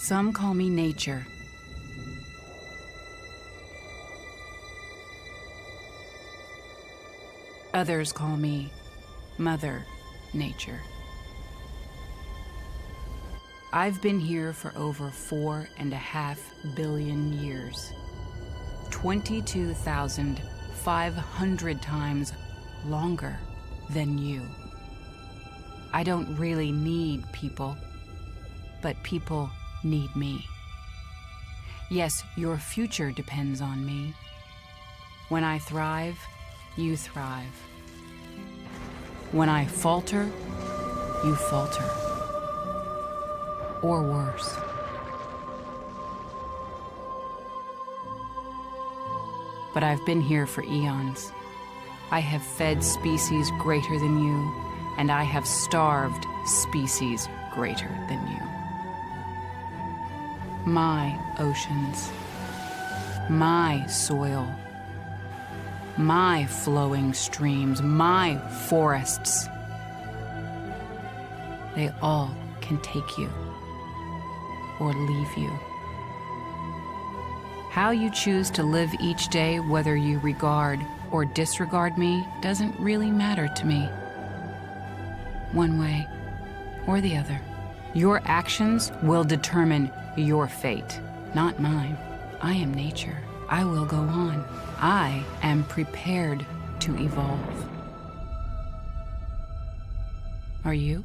Some call me nature. Others call me Mother Nature. I've been here for over 4.5 billion years, 22,500 times longer than you. I don't really need people, but people need me. Yes, your future depends on me. When I thrive, you thrive. When I falter, you falter. Or worse. But I've been here for eons. I have fed species greater than you, and I have starved species greater than you. My oceans, my soil, my flowing streams, my forests, they all can take you or leave you. How you choose to live each day, whether you regard or disregard me, doesn't really matter to me. One way or the other. Your actions will determine your fate, not mine. I am nature. I will go on. I am prepared to evolve. Are you?